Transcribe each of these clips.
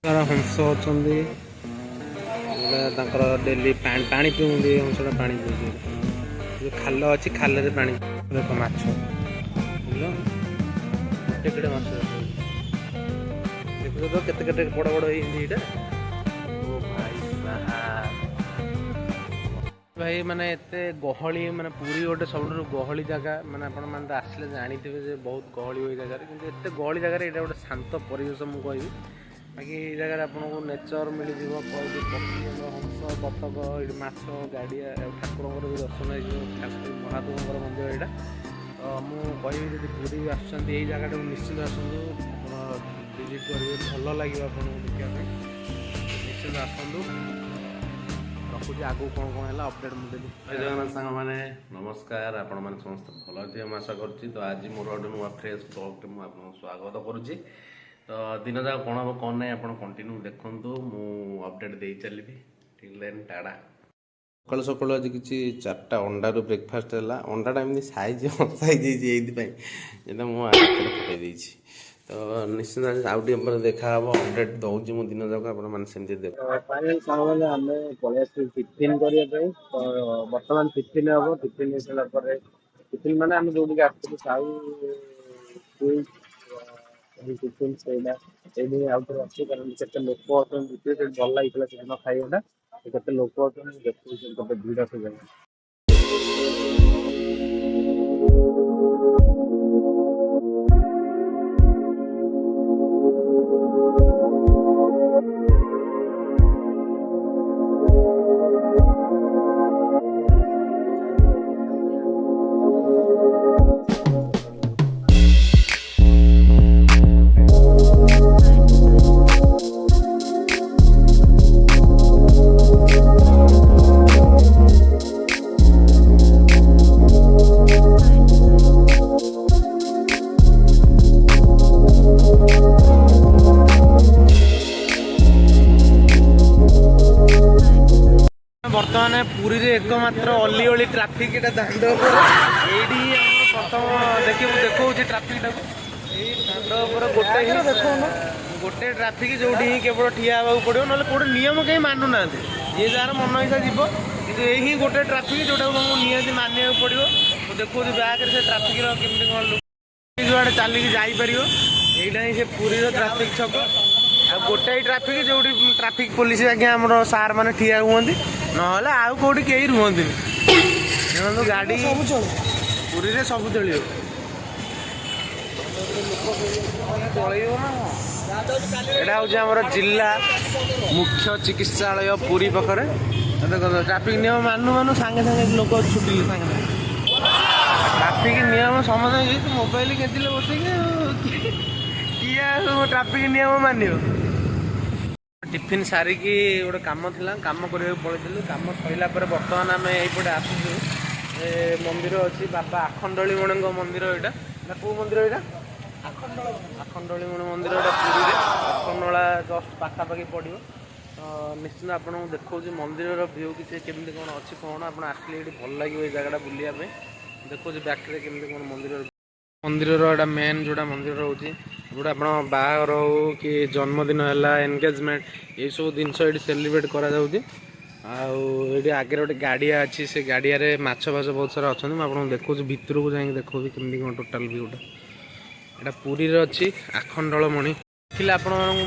हंस अच्छा डेली पानी पिउंदी हंसटा पानी पिउ खाल अच्छी खाल पानी देख माछ केटे माछ देखो तो केते बड़ बड़ ये भाई माने एते गहली माने पूरी गोटे सब गहली जगह माने आपण माने आसले जानते बहुत गहली हुई जगह कि एत गहली जगह ये गोटे शांत परिवेश मुझे कहबी बाकी ये जगह आपको नेचर मिल पक्षी हंस बतक ये माछ गाड़िया ठाकुर भी दर्शन हो महादेव मंदिर यहाँ तो मुझे जब पूरी आसुँच यही जगह निश्चित आसतु विजिट करेंगे भल लगे आपको देखापी निश्चित आसतु रखुच्छी आगू कौन कौन है अपडेट मुझे जगन्नाथ सांग मैंने नमस्कार आपण मैंने समस्त भल थी आशा करुँची तो आज मोर गोटे नुआ फ्रेश ब्लॉग मुझे आपको स्वागत करुँची तो दिन जाक कौन हम कौन ना आप कंटिन्यू देखूँ मु अपडेट दे चलि टिल देन टाटा सकाल सकाल आज कि 4टा अंडारू ब्रेकफास्ट है अंडाटा एमती साइज साइज ये मुझे फटे तो निश्चित आउ देखा हम अपडेट दूसरी मु दिन जाक आपमती देख आम पलि टिफिन करने बर्तमान टिफिन हम टिफिन हो सारापर टिफिन माने आम जो साउ टिफिन से आउे अच्छे कारण के लोक भल लगी से खाइबाटा के लोक देखते भिड़ से जगह बर्तमान पुरी रे एकमात्र अली अली ट्राफिक दांड ये प्रथम देखिए देखा ट्राफिक टाक दांड गोटे ट्राफिक जो केवल ठिया हाँ पड़ो ना कौटे नियम कहीं मानु ना ये जार मन इच्छा जीव कि यही गोटे ट्राफिक जोटा तुमको निहती मानिया पड़ो देखो बैक से ट्राफिक केमती कौन लोग जुआड़े चलिकी जापर यहीटा ही से पुरी ट्राफिक छक आ गोटाई ट्राफिक जो ट्राफिक पुलिस आज्ञा आम सार मैंने ठिया हुआ ना आउ कौटी कहीं रुहति गाड़ी पुरी रे सब चलो यहाँ हूँ जिला मुख्य चिकित्सालय पुरी पाखे देख ट्राफिक नियम मानु मानु सांगे सांगे लोक छुटिले सांगे ट्राफिक नियम समझ मोबाइल केतिले बस किए ट्राफिक नियम मान टिफिन सारिकी गोटे कम था कम करने पड़े कम सरला बर्तमान आम यपटे आसुचु मंदिर अच्छी बाबा आखंडली मणि मंदिर यहाँ कौ मंदिर यहाँ आखंडली मणि मंदिर यहाँ पुरी आखंडला जस्ट पाखापाखि पड़ो तो निश्चित आपको देखा मंदिर भ्यू किसी केमती कौन अच्छी कौन आप आसले ये भल लगे ये जगह बुलायापी देखो बैक केमती कौन मंदिर एटा मेन जोड़ा मंदिर रोचे जोटा आप बाहर हो कि जन्मदिन है एनगेजमेंट ये सब जिनस ये सेलिब्रेट करा आगे गोटे गाड़िया अच्छी से गाड़िया माछ फाछ बहुत सारा अच्छा मुझे देखो भितर को जाए देखो केमती कौन टोटाल व्यूटा यहाँ पुरी अच्छी आखंडल मणि देखिए आप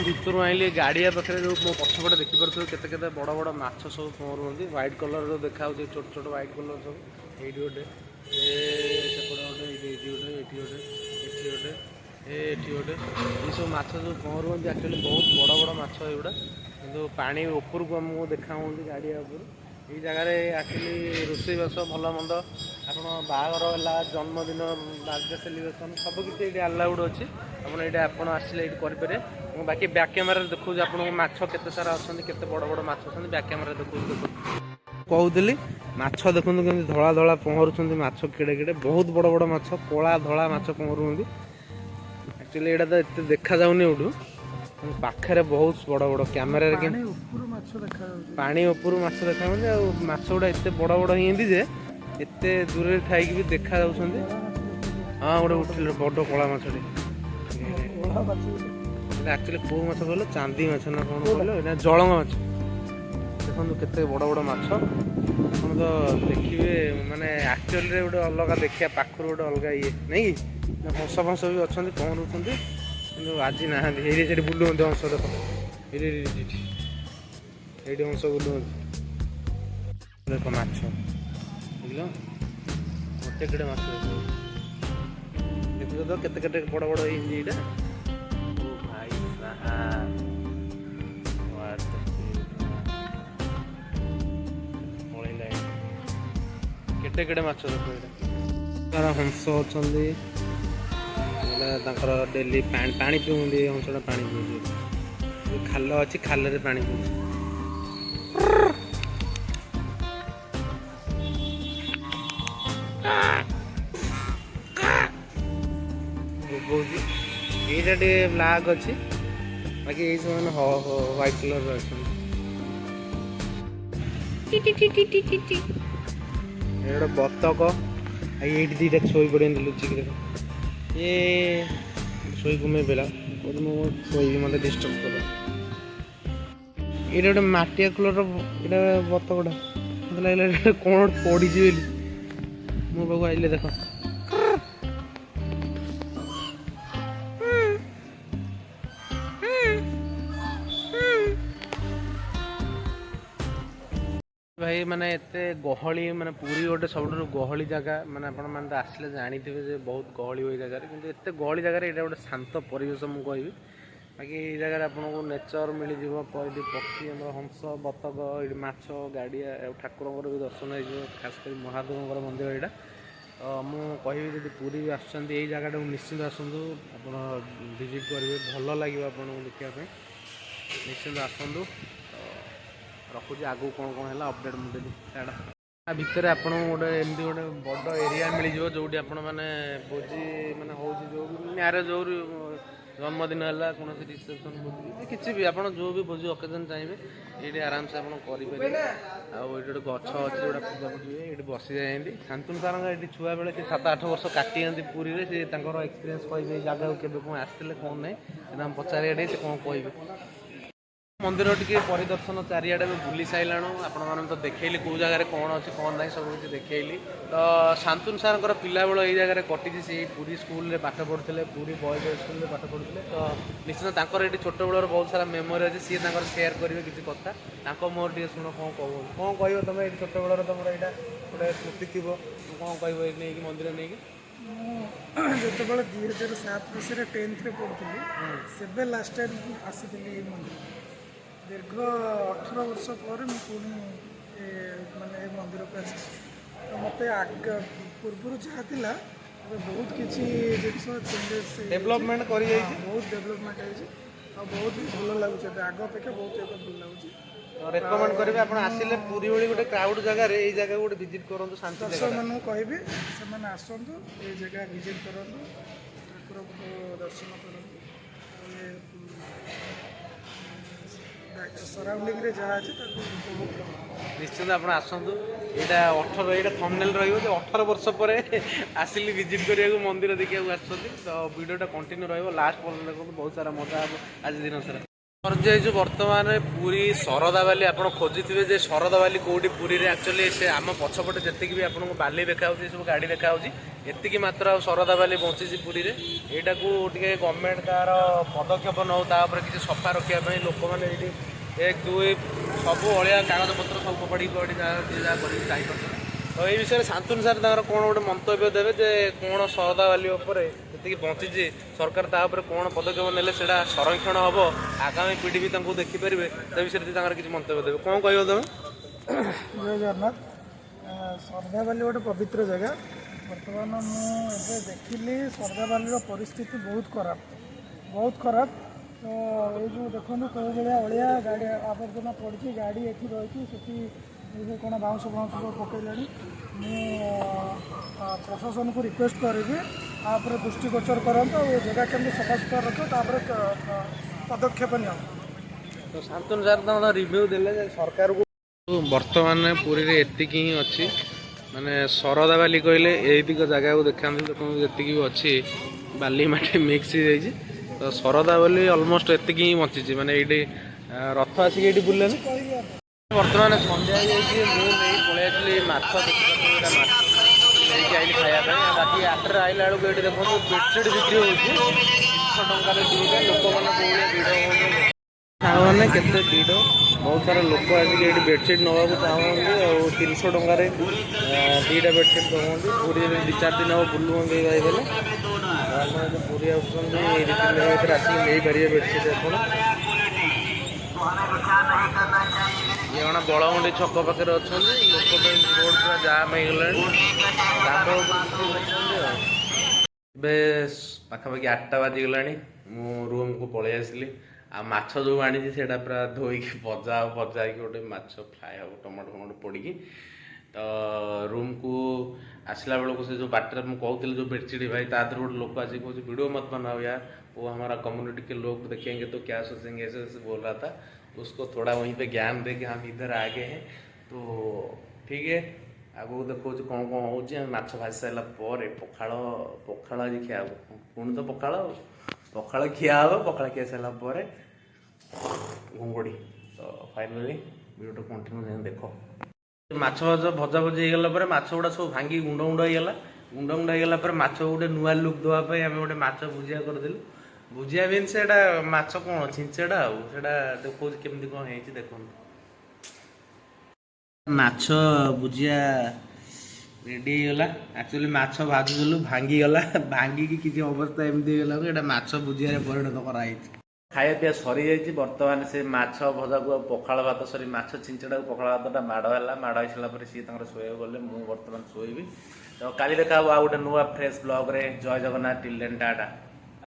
भितर आइले गाड़िया पाखे जो मो पछपटे देखिपे केते बड़ बड़ माछ सब पहरुँच व्हाइट कलर जो देखा छोट छोट व्हाइट कलर सब ये गोटे गोटे ये सब माछ जो पहरुँच एक्चुअली बहुत बड़ बड़ माछ एगुड़ा कि पानी उपरको आमको देखा गाड़िया ये जगार एक्चुअली रोषेईबास भल मंद आप बाहर है जन्मदिन बर्थडे सेलिब्रेशन सबकि ये अलाउड अच्छी आप आसले करेंगे बाकी बैक कैमेरा देखो आपको माछ केते सारा अच्छा केते बड़ बड़ माछ अच्छा बैक कैमेरा देखो कहूली माछ देखो केमती धला धला पहरुँच माछ केड़े केड़े बहुत बड़ बड़ माछ कला धला माछ पहरुँच एक्चुअली यहाँ तो ये देखा जाऊनी उठू पाखे बहुत बड़ बड़ कैमेरा पानी उपर माछ देखा माछ गुड़ा एत बड़ बड़ हिंदी जे एत दूर थाई भी देखा हाँ गोटे उठिल बड़ कला माछटे এটা ଆକ୍ଚୁଆଲି କେଉଁ ମାଛ କହିଲ? ଚାନ୍ଦି ମାଛ ନା କ'ଣ କହିଲ? ଏଇଟା ଜଳଙ୍ଗ ମାଛ। ଦେଖନ୍ତୁ କେତେ ବଡ଼ ବଡ଼ ମାଛ। ଆପଣ ତ ଦେଖିବେ ମାନେ ଆକ୍ଚୁଆଲିରେ ଗୋଟେ ଅଲଗା ଦେଖିବା ପାଖରୁ ଗୋଟେ ଅଲଗା ଇଏ ନାଇଁ କି? ହଂସ ଫଂସ ବି ଅଛନ୍ତି ପହଁରୁଛନ୍ତି, କିନ୍ତୁ ଆଜି ନାହାନ୍ତି। ଏଇଠି ସେଠି ବୁଲୁଛନ୍ତି ହଂସ। ଦେଖ ଏଇଠି ଏଇଠି ହଂସ ବୁଲୁଛନ୍ତି। ଦେଖ ମାଛ ବୁଝିଲ, ଗୋଟେ କେଡ଼େ ମାଛ ଦେଖୁଛ ତ କେତେ କେତେ ବଡ଼ ବଡ଼ ହେଇଛି ଏଇଟା। ଓ ଭାଇ ପଳେଇଲା କେତେ କେଡ଼େ ମାଛ ଦେଖ ଏଇଟା। ତାର ହଂସ ଅଛନ୍ତି, ତାଙ୍କର ଡେଲି ପାଣି ପିଉଛନ୍ତି। ହଂସଟା ପାଣି ପିଉଛି, ଖାଲ ଅଛି ଖାଲରେ ପାଣି ପିଉଛି। ଏଇଟା ଟିକେ ବ୍ଲାକ୍ ଅଛି, ବାକି ଏଇ ସେମାନେ ହ୍ୱାଇଟ୍ କଲର୍ର ଅଛନ୍ତି। ଗୋଟେ ବତକ, ଏଇଠି ଦୁଇଟା ଶୋଇ ପଡ଼େନ୍ତି ଲୁଚିକି। ଏ ଶୋଇ ଘୁମେଇ ପଡ଼ିଲା, ମୁଁ ଶୋଇବି ମୋତେ ଡିଷ୍ଟର୍ବ କର। ଏଇଟା ଗୋଟେ ମାଟିଆ କଲର୍ର ଏଇଟା ବତକଟା, ମୋତେ ଲାଗିଲା କ'ଣ ଗୋଟେ ପଡ଼ିଛି ବୋଲି। ମୋ ପାଖକୁ ଆଇଲେ ଦେଖ। ଭାଇ ମାନେ ଏତେ ଗହଳି, ମାନେ ପୁରୀ ଗୋଟେ ସବୁଠାରୁ ଗହଳି ଜାଗା। ମାନେ ଆପଣମାନେ ତ ଆସିଲେ ଜାଣିଥିବେ ଯେ ବହୁତ ଗହଳି ହୁଏ ଜାଗାରେ, କିନ୍ତୁ ଏତେ ଗହଳି ଜାଗାରେ ଏଇଟା ଗୋଟେ ଶାନ୍ତ ପରିବେଶ ମୁଁ କହିବି। ବାକି ଏଇ ଜାଗାରେ ଆପଣଙ୍କୁ ନେଚର ମିଳିଯିବ, ଏଠି ପକ୍ଷୀ, ଆମର ହଂସ, ବତକ, ଏଇଠି ମାଛ, ଗାଡ଼ିଆ, ଆଉ ଠାକୁରଙ୍କର ବି ଦର୍ଶନ ହେଇଯିବ। ଖାସ କରି ମହାଦେବଙ୍କର ମନ୍ଦିର ଏଇଟା। ତ ମୁଁ କହିବି ଯଦି ପୁରୀ ବି ଆସୁଛନ୍ତି ଏଇ ଜାଗାଟାକୁ ନିଶ୍ଚିନ୍ତ ଆସନ୍ତୁ, ଆପଣ ଭିଜିଟ୍ କରିବେ, ଭଲ ଲାଗିବ ଆପଣଙ୍କୁ ଦେଖିବା ପାଇଁ। ନିଶ୍ଚିନ୍ତ ଆସନ୍ତୁ। ରଖୁଛି, ଆଗକୁ କ'ଣ କ'ଣ ହେଲା ଅପଡ଼େଟ୍ ମୁଁ ଦେବି। ତା ଭିତରେ ଆପଣଙ୍କୁ ଗୋଟେ ଏମିତି ଗୋଟେ ବଡ଼ ଏରିଆ ମିଳିଯିବ ଯେଉଁଠି ଆପଣମାନେ ଭୋଜି ମାନେ ହେଉଛି, ଯେଉଁ ମ୍ୟାରେଜ୍ ହଉ, ଜନ୍ମଦିନ ହେଲା, କୌଣସି ରିସେପସନ୍ ଭୋଜି, କିଛି ବି ଆପଣ ଯେଉଁ ବି ଭୋଜି ଅକେଜନ୍ ଚାହିଁବେ ଏଇଠି ଆରାମସେ ଆପଣ କରିପାରିବେ। ଆଉ ଏଇଠି ଗୋଟେ ଗଛ ଅଛି ଯେଉଁଟା ପୂଜା ପୂଜି ହୁଏ, ଏଇଠି ବସିଯାଆନ୍ତି। ଶାନ୍ତନୁ ସାରଙ୍କ ଏଇଠି ଛୁଆବେଳେ ସେ 7-8 ବର୍ଷ କାଟିଯାଆନ୍ତି ପୁରୀରେ। ସେ ତାଙ୍କର ଏକ୍ସପିରିଏନ୍ସ କହିବେ ଏଇ ଜାଗାକୁ କେବେ କ'ଣ ଆସିଥିଲେ କ'ଣ ନାହିଁ, ସେ ଆମେ ପଚାରିବା ଟିକେ ସେ କ'ଣ କହିବେ। ମନ୍ଦିର ଟିକେ ପରିଦର୍ଶନ ଚାରିଆଡ଼େ ବି ବୁଲି ସାରିଲାଣୁ। ଆପଣମାନଙ୍କୁ ତ ଦେଖେଇଲି କେଉଁ ଜାଗାରେ କ'ଣ ଅଛି କ'ଣ ନାହିଁ ସବୁ କିଛି ଦେଖେଇଲି। ତ ଶାନ୍ତନୁ ସାରଙ୍କର ପିଲାବେଳ ଏଇ ଜାଗାରେ କଟିଛି। ସେ ପୁରୀ ସ୍କୁଲରେ ପାଠ ପଢ଼ୁଥିଲେ, ପୁରୀ ବଏଜ୍ ସ୍କୁଲରେ ପାଠ ପଢ଼ୁଥିଲେ। ତ ନିଶ୍ଚିତ ତାଙ୍କର ଏଇଠି ଛୋଟବେଳର ବହୁତ ସାରା ମେମୋରି ଅଛି, ସିଏ ତାଙ୍କର ସେୟାର କରିବେ କିଛି କଥା। ତାଙ୍କ ମୋର ଟିକେ ଶୁଣ କ'ଣ କହୁଛନ୍ତି, କ'ଣ କହିବ ତୁମେ ଏଇଠି ଛୋଟବେଳର ତୁମର ଏଇଟା ଗୋଟେ ସ୍ମୃତି ଥିବ, କ'ଣ କହିବ ଏଇଠି ନେଇକି ମନ୍ଦିର ନେଇକି? ମୁଁ ଯେତେବେଳେ 2007 ମସିହାରେ 10th ପଢ଼ୁଥିଲି, ସେବେ ଲାଷ୍ଟ ଟାଇମ୍ ଆସିଥିଲି ଏଇ ମନ୍ଦିର। ଦୀର୍ଘ 18 ବର୍ଷ ପରେ ମୁଁ ପୁଣି ମାନେ ଏ ମନ୍ଦିରକୁ ଆସିଛି। ତ ମୋତେ ପୂର୍ବରୁ ଯାହା ଥିଲା ଏବେ ବହୁତ କିଛି ଜିନିଷ ଚେଞ୍ଜେସ୍ ଡେଭଲପମେଣ୍ଟ କରିଯାଇଛି, ବହୁତ ଡେଭଲପମେଣ୍ଟ ହେଇଛି, ଆଉ ବହୁତ ବି ଭଲ ଲାଗୁଛି। ଏବେ ଆଗ ଅପେକ୍ଷା ବହୁତ ଏବେ ଭଲ ଲାଗୁଛି। ରେକମେଣ୍ଡ କରିବେ ଆପଣ ଆସିଲେ ପୁରୀ ଭଳି ଗୋଟେ କ୍ରାଉଡ୍ ଜାଗାରେ ଏଇ ଜାଗାକୁ ଗୋଟେ ଭିଜିଟ୍ କରନ୍ତୁ। ଶାନ୍ତି ଦର୍ଶକମାନଙ୍କୁ କହିବି ସେମାନେ ଆସନ୍ତୁ, ଏଇ ଜାଗା ଭିଜିଟ୍ କରନ୍ତୁ, ଠାକୁରଙ୍କୁ ଦର୍ଶନ କରନ୍ତୁ। ସରାଉଣ୍ଡିଂରେ ଯାହା ଅଛି ତାକୁ ଉପଭୋଗ କରନ୍ତୁ। ନିଶ୍ଚିନ୍ତ ଆପଣ ଆସନ୍ତୁ। ଏଇଟା ଥମ୍ବନେଲ୍ ରହିବ ଯେ 18 ବର୍ଷ ପରେ ଆସିଲି ଭିଜିଟ୍ କରିବାକୁ, ମନ୍ଦିର ଦେଖିବାକୁ ଆସୁଛନ୍ତି। ତ ଭିଡ଼ିଓଟା କଣ୍ଟିନ୍ୟୁ ରହିବ, ଲାଷ୍ଟ ପର୍ଯ୍ୟନ୍ତ ଦେଖନ୍ତୁ, ବହୁତ ସାରା ମଜା ହେବ ଆଜି ଦିନ ସାରା। ପହଞ୍ଚିଯାଇଛୁ ବର୍ତ୍ତମାନ ପୁରୀ ଶରଧାବାଲି। ଆପଣ ଖୋଜିଥିବେ ଯେ ଶରଧାବାଲି କେଉଁଠି ପୁରୀରେ, ଆକ୍ଚୁଆଲି ସେ ଆମ ପଛପଟେ ଯେତିକି ବି ଆପଣଙ୍କୁ ବାଲି ଦେଖାହେଉଛି, ସବୁ ଗାଡ଼ି ଦେଖାହେଉଛି, ଏତିକି ମାତ୍ର ଆଉ ଶରଧାବାଲି ବଞ୍ଚିଛି ପୁରୀରେ। ଏଇଟାକୁ ଟିକେ ଗଭର୍ଣ୍ଣମେଣ୍ଟ ତା'ର ପଦକ୍ଷେପ ନେଉ, ତା ଉପରେ କିଛି ସଫା ରଖିବା ପାଇଁ। ଲୋକମାନେ ଏଇଠି 1, 2 ସବୁ ଅଳିଆ କାଗଜପତ୍ର ସବୁ ଫୋପାଡ଼ିକି ଯାହା କରିକି ଯାଇପାରୁଛନ୍ତି। ତ ଏଇ ବିଷୟରେ ଶାନ୍ତନୁ ସାର୍ ତାଙ୍କର କ'ଣ ଗୋଟେ ମନ୍ତବ୍ୟ ଦେବେ ଯେ କ'ଣ ଶରଧାବାଲି ଉପରେ ଯେତିକି ବଞ୍ଚିଛି, ସରକାର ତା ଉପରେ କ'ଣ ପଦକ୍ଷେପ ନେଲେ ସେଇଟା ସଂରକ୍ଷଣ ହେବ, ଆଗାମୀ ପିଢ଼ି ବି ତାଙ୍କୁ ଦେଖିପାରିବେ, ସେ ବିଷୟରେ ତାଙ୍କର କିଛି ମନ୍ତବ୍ୟ ଦେବେ। କ'ଣ କହିବ ତମେ? ଜୟ ଜଗନ୍ନାଥ। ଶରଧାବାଲି ଗୋଟେ ପବିତ୍ର ଜାଗା। ବର୍ତ୍ତମାନ ମୁଁ ଏବେ ଦେଖିଲି ଶରଧାବାଲିର ପରିସ୍ଥିତି ବହୁତ ଖରାପ, ବହୁତ ଖରାପ। ତ ଏଇ ଯେଉଁ ଦେଖନ୍ତୁ କେଉଁ ଭଳିଆ ଅଳିଆ ଗାଡ଼ି ଆବର୍ଜନା ପଡ଼ିଛି, ଗାଡ଼ି ଏଠି ରହିଛି, ସେଠି କ'ଣ ବାଉଁଶ ସବୁ ପକାଇଲାଣି। ମୁଁ ପ୍ରଶାସନକୁ ରିକ୍ୱେଷ୍ଟ କରିବି ତାପରେ ଦୃଷ୍ଟିଗୋଚର କରନ୍ତୁ, ଆଉ ଏ ଜାଗା କେମିତି ସଫାସୁତୁରା ରଖିବ, ତାପରେ ପଦକ୍ଷେପ ନିଅନ୍ତୁ। ତ ଶାନ୍ତନୁ ସାର୍ ତାଙ୍କର ରିଭ୍ୟୁ ଦେଲେ ଯେ ସରକାରକୁ ବର୍ତ୍ତମାନ ପୁରୀରେ ଏତିକି ହିଁ ଅଛି। ମାନେ ଶରଧାବାଲି କହିଲେ ଏଇତିକ ଜାଗାକୁ ଦେଖାନ୍ତୁ, ଦେଖନ୍ତୁ ଯେତିକି ବି ଅଛି ବାଲି ମାଟି ମିକ୍ସ ହେଇଯାଇଛି। ତ ଶରଦା ବୋଲି ଅଲମୋଷ୍ଟ ଏତିକି ହିଁ ବଞ୍ଚିଛି ମାନେ ଏଇଠି ରଥ ଆସିକି ଏଇଠି ବୁଲିଲେନି। ବର୍ତ୍ତମାନ ସନ୍ଧ୍ୟା ହେଇଯାଇଛି, ମୁଁ ନେଇ ପଳେଇ ଆସିଲି ମାଛ ଦେଖିବାକୁ, ଏଇଟା ମାଛ ନେଇକି ଆଇଲି ଖାଇବା ପାଇଁ। ବାକି 8ଟାରେ ଆଇଲା ବେଳକୁ ଏଇଠି ଦେଖନ୍ତୁ ବେଡ଼ସିଟ୍ ବିକ୍ରି ହେଉଛି 300 ଟଙ୍କାରେ ଦୁଇଟା। ଲୋକମାନେ କୋଉଭଳିଆ ଭିଡ଼ ହୁଅନ୍ତି, ସାଙ୍ଗମାନେ କେତେ ଭିଡ଼, ବହୁତ ସାରା ଲୋକ ଆସିକି ଏଇଠି ବେଡ଼ସିଟ୍ ନେବାକୁ ଚାହୁଁଛନ୍ତି ଆଉ 300 ଟଙ୍କାରେ ଦୁଇଟା ବେଡ଼ସିଟ୍ ଦେଉଛନ୍ତି। ପୁରୀରେ 2-4 ଦିନ ହେବ ବୁଲୁଛନ୍ତି ଏଇ ଭାଇ ବେଲେ। ଆପଣ ଯଦି ପୁରୀ ଆସୁଛନ୍ତି ଏଇ 2-3 ଦିନ ଭିତରେ ଆସିକି ନେଇପାରିବେ ବେଡ଼ସିଟ୍ ଆପଣ। ଇଏ କଣ ବଳମୁଣ୍ଡି ଛକ ପାଖରେ ଅଛନ୍ତି, ଲୋକ ପାଇଁ ରୋଡ଼ ପୁରା ଜାମ୍ ହେଇଗଲାଣି, ଦାଣ୍ଡ ଉପରେ ଅଛନ୍ତି ଆଉ। ଏବେ ପାଖାପାଖି 8ଟା ବାଜିଗଲାଣି, ମୁଁ ରୁମ୍କୁ ପଳେଇ ଆସିଲି। ଆଉ ମାଛ ଯେଉଁ ଆଣିଛି ସେଇଟା ପୁରା ଧୋଇକି ଭଜା ହେଇକି ଗୋଟେ ମାଛ ଫ୍ରାଏ ହେବ ଟମାଟୋ ଫମାଟୋ ପଡ଼ିକି। ତ ରୁମ୍କୁ ଆସିଲା ବେଳକୁ ସେ ଯେଉଁ ବାଟରେ ମୁଁ କହୁଥିଲି ଯେଉଁ ବେଡ଼ସିଟ୍ ଭାଇ, ତା ଦେହରୁ ଗୋଟେ ଲୋକ ଆସିକି କହୁଛି वीडियो मत बनाओ यार, वो हमारा कम्युनिटी के लोग देखेंगे तो क्या सोचेंगे, ऐसे ऐसे बोल रहा था। उसको थोड़ा वहीं पे ज्ञान दे कि हम इधर आ गए हैं तो ठीक है। आगକୁ ଦେଖାଉଛି କ'ଣ କ'ଣ ହେଉଛି। ଆମେ ମାଛ ଭାଜି ସାରିଲା ପରେ ପଖାଳ ଆଜି ଖିଆ ହେବ, ପୁଣି ତ ପଖାଳ ଖିଆ ହେବ। ପଖାଳ ଖିଆ ସାରିଲା ପରେ ଘୁଙ୍ଗୁଡ଼ି। ତ ଫାଇନାଲି ଭିଡ଼ିଓଟା କଣ୍ଟିନ୍ୟୁ ଯାଇ ଦେଖ। ମାଛ ଭଜାଭଜି ହେଇଗଲା ପରେ ମାଛ ଗୁଡ଼ା ସବୁ ଭାଙ୍ଗି ଗୁଣ୍ଡ ହେଇଗଲା ପରେ ମାଛ ଗୋଟେ ନୂଆ ଲୁକ୍ ଦେବା ପାଇଁ ଆମେ ଗୋଟେ ମାଛ ଭୁଜିଆ କରିଦେଲୁ। ଭୁଜିଆ ମିନ୍ସ ସେଇଟା ମାଛ କ'ଣ ଛିଞ୍ଚେଡ଼ା, ଆଉ ସେଇଟା ଦେଖାଉଛି କେମିତି କ'ଣ ହେଇଛି ଦେଖନ୍ତୁ। ମାଛ ଭୁଜିଆ ରେଡ଼ି ହେଇଗଲା। ଆକ୍ଚୁଆଲି ମାଛ ଭାଜୁଥିଲୁ ଭାଙ୍ଗିଗଲା, ଭାଙ୍ଗିକି କିଛି ଅବସ୍ଥା ଏମିତି ହେଇଗଲା କି ଏଇଟା ମାଛ ଭୁଜିଆରେ ପରିଣତ କରାହେଇଛି। ଖାଇବା ପିଇବା ସରିଯାଇଛି। ବର୍ତ୍ତମାନ ସେ ମାଛ ଭଜାକୁ ଆଉ ପଖାଳ ଭାତ ମାଛ ଛିଞ୍ଚେଡ଼ାକୁ ପଖାଳ ଭାତଟା ମାଡ଼ ହେଇସାରିଲା ପରେ ସିଏ ତାଙ୍କର ଶୋଇବାକୁ ଗଲେ, ମୁଁ ବର୍ତ୍ତମାନ ଶୋଇବି। ତ କାଲି ଦେଖା ହବ ଆଉ ଗୋଟେ ନୂଆ ଫ୍ରେଶ୍ ବ୍ଲଗ୍ରେ। ଜୟ ଜଗନ୍ନାଥ, ଟିଲ୍ ଦେନ୍ ଟାଟା।